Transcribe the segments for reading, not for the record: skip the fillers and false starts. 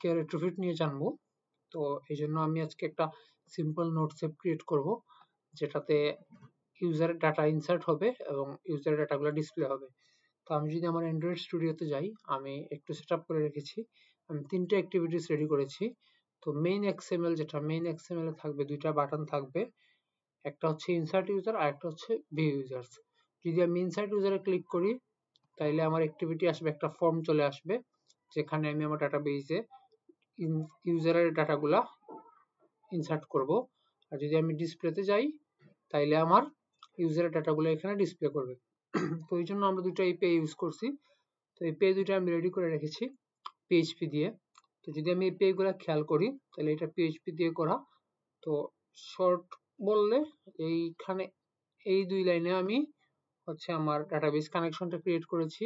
আজকে রেট্রোফিট নিয়ে জানবো। তো এই জন্য আমি আজকে একটা সিম্পল নোটস অ্যাপ ক্রিয়েট করব, যেটাতে ইউজারের ডাটা ইনসার্ট হবে এবং ইউজারের ডাটাগুলো ডিসপ্লে হবে। তো আমি যদি আমার অ্যান্ড্রয়েড স্টুডিওতে যাই, আমি একটু সেট আপ করে রেখেছি। আমি 3টে অ্যাক্টিভিটিস রেডি করেছি। তো মেইন এক্সএমএল এ থাকবে 2টা বাটন থাকবে, একটা হচ্ছে ইনসার্ট ইউজার আর একটা হচ্ছে ভিউ ইউজার্স। যদি আমি ইনসার্ট ইউজারে ক্লিক করি, তাইলে আমার অ্যাক্টিভিটি আসবে, একটা ফর্ম চলে আসবে, যেখানে আমি আমার ডাটাবেসে ইউজারের ডাটাগুলা ইনসার্ট করব। আর যদি আমি ডিসপ্লেতে যাই, তাইলে আমার ইউজারের ডাটাগুলো এখানে ডিসপ্লে করবে। তো এই জন্য আমরা 2টা এপিআই ইউজ করছি। তো এপিআই 2টা আমি রেডি করে রেখেছি পিএইচপি দিয়ে। তো যদি আমি এপিআই গুলা খেয়াল করি, তাহলে এটা পিএইচপি দিয়ে করা। তো শর্ট বললে এইখানে এই 2 লাইনে আমি হচ্ছে আমার ডাটাবেস কানেকশনটা ক্রিয়েট করেছি।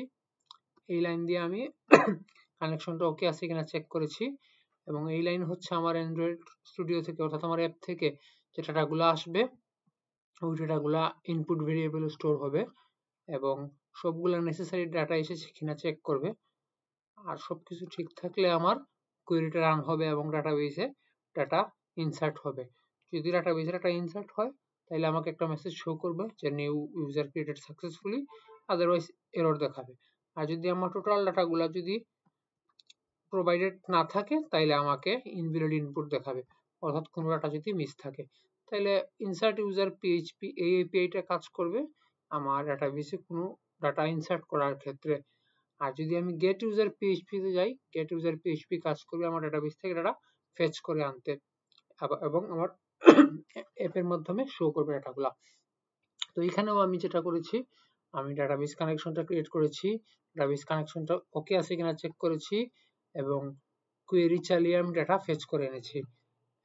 এই লাইন দিয়ে আমি কানেকশনটা ওকে আছে কিনা চেক করেছি, এবং এই লাইন হচ্ছে আমার অ্যান্ড্রয়েড স্টুডিও থেকে, অর্থাৎ আমার অ্যাপ থেকে যে ডাটাগুলো আসবে, ওই ডাটাগুলা ইনপুট ভেরিয়েবলে স্টোর হবে এবং সবগুলা নেসেসারি ডাটা এসেছে কিনা চেক করবে। আর সবকিছু ঠিক থাকলে আমার কোয়েরিটা রান হবে এবং ডাটাবেসে ডাটা ইনসার্ট হবে। যদি ডাটাবেসে ডাটা ইনসার্ট হয়, তাহলে আমাকে একটা মেসেজ শো করবে যে new user created successfully, otherwise error দেখাবে। আর যদি আমার টোটাল ডাটাগুলা যদি প্রোভাইডেড না থাকে, তাইলে আমাকে ইনভ্যালিড ইনপুট দেখাবে, অর্থাৎ কোনো ডাটা যদি মিস থাকে। তাইলে ইনসার্ট ইউজার পিএইচপি এই এপিআইটা কাজ করবে আমার ডাটাবেসে কোনো ডাটা ইনসার্ট করার ক্ষেত্রে। আর যদি আমি গেট ইউজার পিএইচপিতে যাই, গেট ইউজার পিএইচপি কাজ করবে আমার ডাটাবেস থেকে ডাটা ফেচ করে আনতে এবং আমার অ্যাপের মাধ্যমে শো করবে ডাটাগুলা। তো এখানেও আমি যেটা করেছি, আমি ডাটাবেস কানেকশনটা ক্রিয়েট করেছি, ডাটাবেস কানেকশনটা ওকে আছে কিনা চেক করেছি এবং কোয়েরি চালিয়ে আমি ডাটা ফেচ করে এনেছি।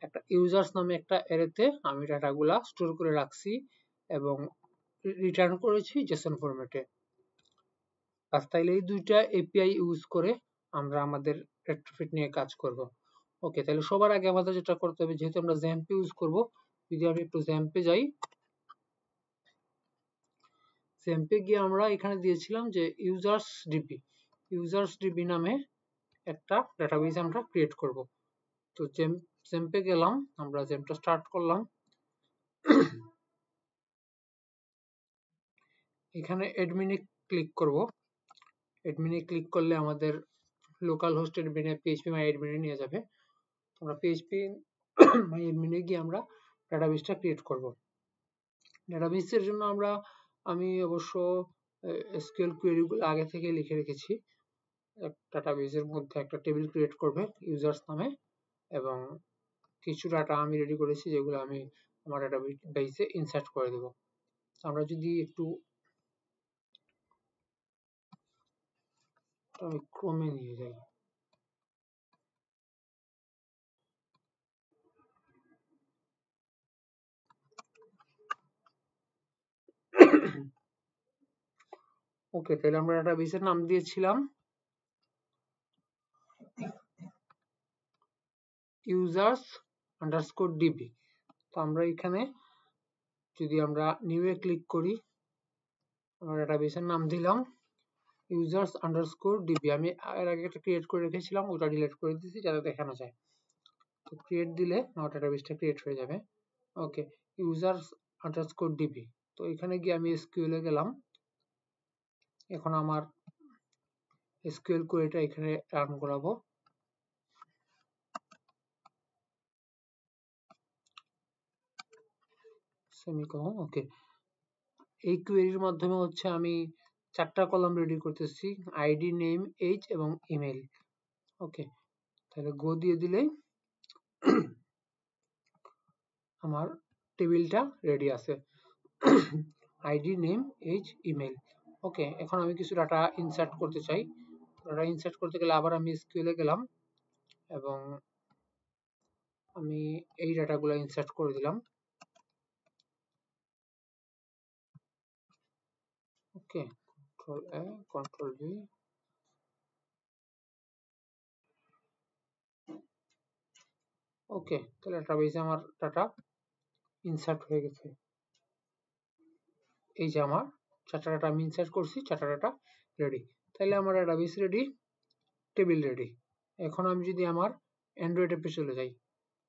একটা ইউজার্স নামে একটা অ্যারেতে আমি ডাটাগুলা স্টোর করে রাখছি এবং রিটার্ন করেছি জেসন ফরম্যাটে। তাইলে এই 2টা এপিআই ইউজ করে আমরা আমাদের রেট্রোফিট নিয়ে কাজ করব। ওকে, তাহলে সবার আগে আমাদের যেটা করতে হবে, যেহেতু আমরা জ্যাম্প ইউজ করব, যদি আমি একটু জ্যাম্পে যাই, জ্যাম্পে গিয়ে আমরা এখানে দিয়েছিলাম যে ইউজার্স ডিবি নামে একটা ডাটাবেস আমরা ক্রিয়েট করব। তো জ্যাম্পে গেলাম, আমরা জ্যাম্পটা স্টার্ট করলাম। এখানে অ্যাডমিনে ক্লিক করব। অ্যাডমিনে ক্লিক করলে আমাদের লোকাল হোস্ট অ্যাডমিনে পিএইচপি মাই অ্যাডমিনে নিয়ে যাবে। আমরা পিএইচপি মাই অ্যাডমিনে গিয়ে আমরা ডাটাবেসটা ক্রিয়েট করব। ডাটাবেসের জন্য আমি অবশ্য এসকিউএল কোয়েরিগুলো আগে থেকে লিখে রেখেছি। ডাটাবেসের মধ্যে একটা টেবিল ক্রিয়েট করবে ইউজার্স নামে, এবং কিছু ডাটা আমি রেডি করেছি যেগুলো আমি আমার ডাটাবেসে ইনসার্ট করে দেব। আমরা যদি একটু আমি ক্রমে নিয়ে যাই, ওকে, তাহলে আমরা ডাটাবেসের নাম দিয়েছিলাম users underscore db। তো আমরা এখানে যদি আমরা নিউ এ ক্লিক করি, আমরা ডাটাবেসের নাম দিলাম users underscore db। আমি এর আগে একটা ক্রিয়েট করে রেখেছিলাম, ওটা ডিলিট করে দিয়েছি যাতে দেখানো যায়। তো ক্রিয়েট দিলে আমার ডাটাবেসটা ক্রিয়েট হয়ে যাবে। ওকে, users underscore db। তো এখানে গিয়ে আমি এসকিউএল এ গেলাম। এখন আমার এসকিউএল কোয়েরিটা এখানে রান করাবো। সেমিকোলন। ওকে, এই কোয়েরির মাধ্যমে হচ্ছে আমি 4টা কলাম রেডি করতেছি, আইডি, নেম, এজ এবং ইমেল। ওকে, তাহলে গো দিয়ে দিলেই আমার টেবিলটা রেডি আছে, আইডি, নেম, এজ, ইমেল। ওকে, এখন আমি কিছু ডাটা ইনসার্ট করতে চাই। ডাটা ইনসার্ট করতে গেলে আবার আমি এসকিউএল এ গেলাম এবং আমি এই ডাটাগুলো ইনসার্ট করে দিলাম। ওকে, কন্ট্রোল এ, কন্ট্রোল ভি। ওকে, তাহলে ডাটাবেসে আমার ডাটা ইনসার্ট হয়ে গেছে। এই যে আমার 4টা ডাটা আমি ইনসার্ট করছি, 4টা ডাটা রেডি। তাহলে আমার ডাটাবেস রেডি, টেবিল রেডি। এখন আমি যদি আমার অ্যান্ড্রয়েড অ্যাপে চলে যাই,